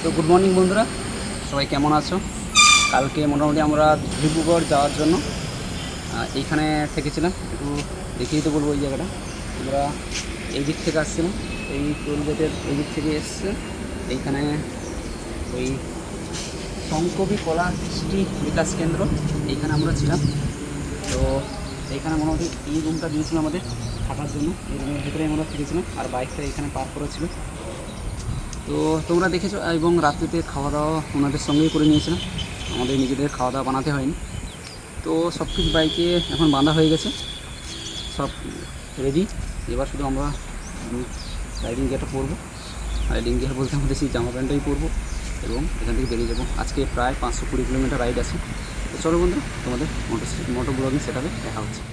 তো good morning বন্ধুরা, সবাই কেমন আছো? কালকে মোটামুটি আমরা ডিব্রুগড় যাওয়ার জন্য এইখানে থেকেছিলাম। একটু দেখিয়ে তো বলবো, ওই জায়গাটা আমরা এই দিক থেকে আসছিলাম, এই টোল গেটের এই দিক থেকে এসছে। এইখানে ওই শঙ্কবি কলা কৃষ্টি বিকাশ কেন্দ্র, এইখানে আমরা ছিলাম। তো এইখানে মোটামুটি এই রুমটা দিয়েছিল আমাদের থাকার জন্য, এই রুমের ভিতরে আমরা থেকেছিলাম, আর বাইকটা এখানে পার্ক করা ছিল। তো তোমরা দেখেছো, এবং রাত্রিতে খাওয়া দাওয়া ওনাদের সঙ্গেই করে নিয়েছিলাম, আমাদের নিজেদের খাওয়া দাওয়া বানাতে হয়নি। তো সব কিছু বাইকে এখন বাঁধা হয়ে গেছে, সব রেডি। এবার শুধু আমরা রাইডিং গিয়ারটা পরবো। রাইডিং গিয়ার বলতে আমাদের সেই জামা প্যান্টটাই পরবো এবং এখান থেকে বেরিয়ে যাবো। আজকে প্রায় 520 কিলোমিটার রাইড আছে। তো চলো বন্ধু, তোমাদের মোটো ব্লগিং সেটআপে দেখা হচ্ছে।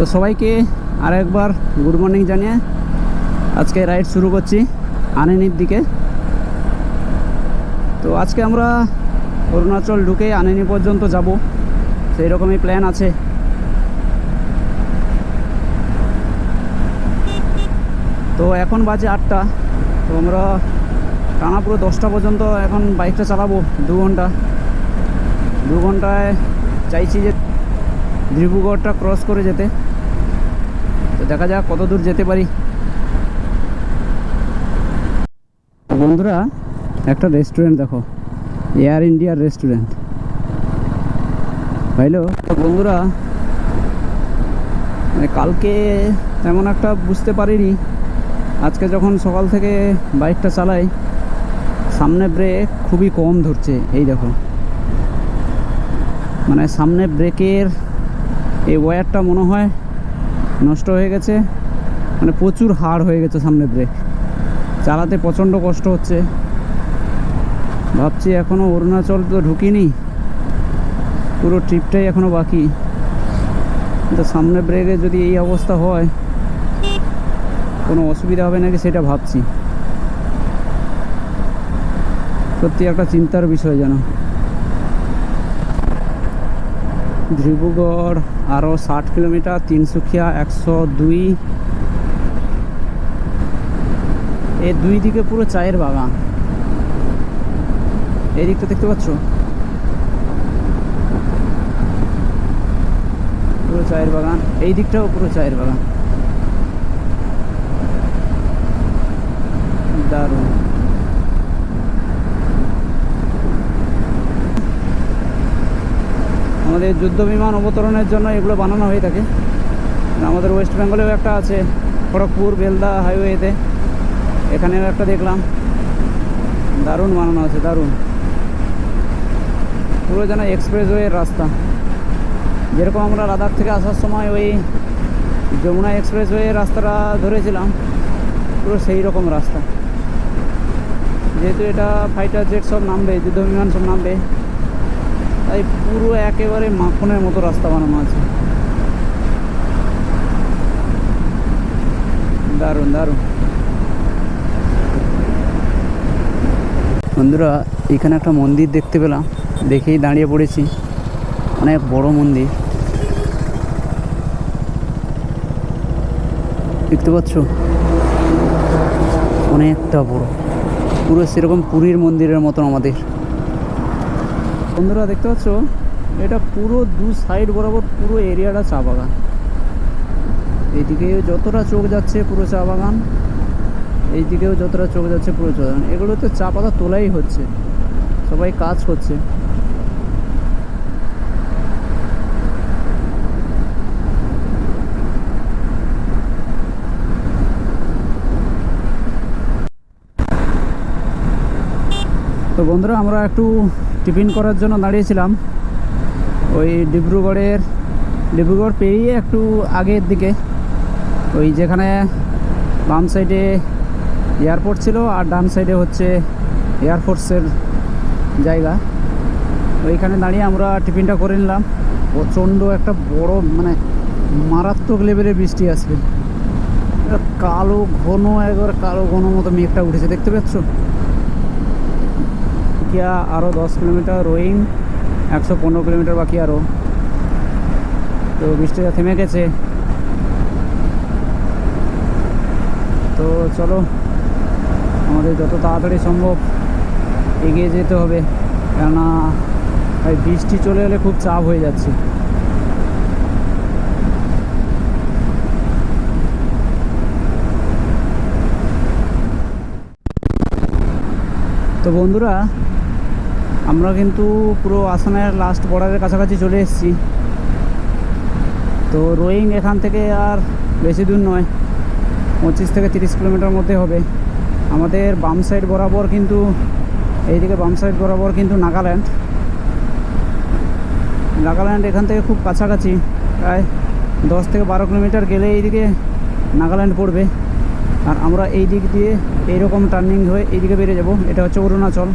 তো সবাইকে আরেকবার গুড মর্নিং জানিয়ে আজকে রাইড শুরু করছি আনেনির দিকে। তো আজকে আমরা অরুণাচল ঢুকে আনেনি পর্যন্ত যাব, সেই রকমই প্ল্যান আছে। তো এখন বাজে 8টা, তো আমরা টানা পুরো 10টা পর্যন্ত এখন বাইকটা চালাবো। 2 ঘন্টায় চাইছি যে ডিব্রুগড়টা ক্রস করে যেতে। তো দেখা যাক কত দূর যেতে পারি। বন্ধুরা, একটা রেস্টুরেন্ট দেখো, এয়ার ইন্ডিয়ার রেস্টুরেন্ট। হ্যালো বন্ধুরা, কালকে তেমন একটা বুঝতে পারিনি, আজকে যখন সকাল থেকে বাইকটা চালাই সামনে ব্রেক খুবই কম ধরছে। এই দেখো, মানে সামনে ব্রেকের এই ওয়্যারটা মনে হয় নষ্ট হয়ে গেছে, মানে প্রচুর হার্ড হয়ে গেছে সামনে ব্রেক, চালাতে প্রচণ্ড কষ্ট হচ্ছে। ভাবছি এখনও অরুণাচল তো ঢুকিনি, পুরো ট্রিপটাই এখনও বাকি, কিন্তু সামনে ব্রেকে যদি এই অবস্থা হয় কোনো অসুবিধা হবে নাকি সেটা ভাবছি। সত্যি একটা চিন্তার বিষয় যেন। ডিব্রুগড় আরও 60 কিলোমিটার, তিনসুকিয়া 102। এই দুই দিকে পুরো চায়ের বাগান। এই দিকটা দেখতে পাচ্ছ, পুরো চায়ের বাগান, এই দিকটাও পুরো চায়ের বাগান, দারুণ। আমাদের যুদ্ধ বিমান অবতরণের জন্য এগুলো বানানো হয়ে থাকে। আমাদের ওয়েস্ট বেঙ্গলেও একটা আছে, খড়গপুর বেলদা হাইওয়েতে, এখানেও একটা দেখলাম, দারুণ বানানো আছে, দারুণ। পুরো যেন এক্সপ্রেসওয়ের রাস্তা, যেরকম আমরা লাদাখ থেকে আসার সময় ওই যমুনা এক্সপ্রেসওয়ের রাস্তাটা ধরেছিলাম, পুরো সেই রকম রাস্তা। যেহেতু এটা ফাইটার জেট সব নামবে, যুদ্ধ বিমান সব নামবে, তাই পুরো একেবারে মাখনের মতো রাস্তা বানানো আছে, দারুণ দারুণ। বন্ধুরা, এখানে একটা মন্দির দেখতে পেলাম, দেখেই দাঁড়িয়ে পড়েছি। অনেক বড় মন্দির দেখতে পাচ্ছ, অনেকটা বড়, পুরো সেরকম পুরীর মন্দিরের মতন আমাদের। বন্ধুরা দেখতে পাচ্ছ, এটা পুরো 2 সাইড বরাবর পুরো এরিয়াটা চা বাগান। এইদিকে যতটা চোখ যাচ্ছে পুরো চা বাগান, এইদিকেও যতটা চোখ যাচ্ছে পুরো চা বাগান। এগুলোতে চা পাতা তোলাই হচ্ছে, সবাই কাজ করছে। তো বন্ধুরা, আমরা একটু টিফিন করার জন্য দাঁড়িয়েছিলাম ওই ডিব্রুগড় পেরিয়ে একটু আগের দিকে, ওই যেখানে বাম সাইডে এয়ারপোর্ট ছিল আর ডান সাইডে হচ্ছে এয়ারফোর্সের জায়গা। ওইখানে দাঁড়িয়ে আমরা টিফিনটা করে নিলাম। প্রচণ্ড একটা বড়, মানে মারাত্মক লেভেলের বৃষ্টি আসবে। কালো ঘন, একবার কালো ঘন মতো মেঘটা উঠেছে, দেখতে পাচ্ছ। আরও 10 কিলোমিটার রোয়িং, 115 কিলোমিটার বাকি আরও। তো বৃষ্টিটা থেমে গেছে, তো চলো আমাদের যত তাড়াতাড়ি সম্ভব এগিয়ে যেতে হবে, কেননা ভাই বৃষ্টি চলে এলে খুব চাপ হয়ে যাচ্ছে। তো বন্ধুরা, আমরা কিন্তু পুরো আসামের লাস্ট বর্ডারের কাছাকাছি চলে এসেছি। তো রোয়িং এখান থেকে আর বেশি দূর নয়, 25 থেকে 30 কিলোমিটার মধ্যে হবে। আমাদের বাম সাইড বরাবর কিন্তু, এইদিকে বাম সাইড বরাবর কিন্তু নাগাল্যান্ড। এখান থেকে খুব কাছাকাছি, প্রায় 10 থেকে 12 কিলোমিটার গেলে এইদিকে নাগাল্যান্ড পড়বে। আর আমরা এই দিক দিয়ে এইরকম টার্নিং হয়ে এইদিকে বেরিয়ে যাব, এটা হচ্ছে অরুণাচল।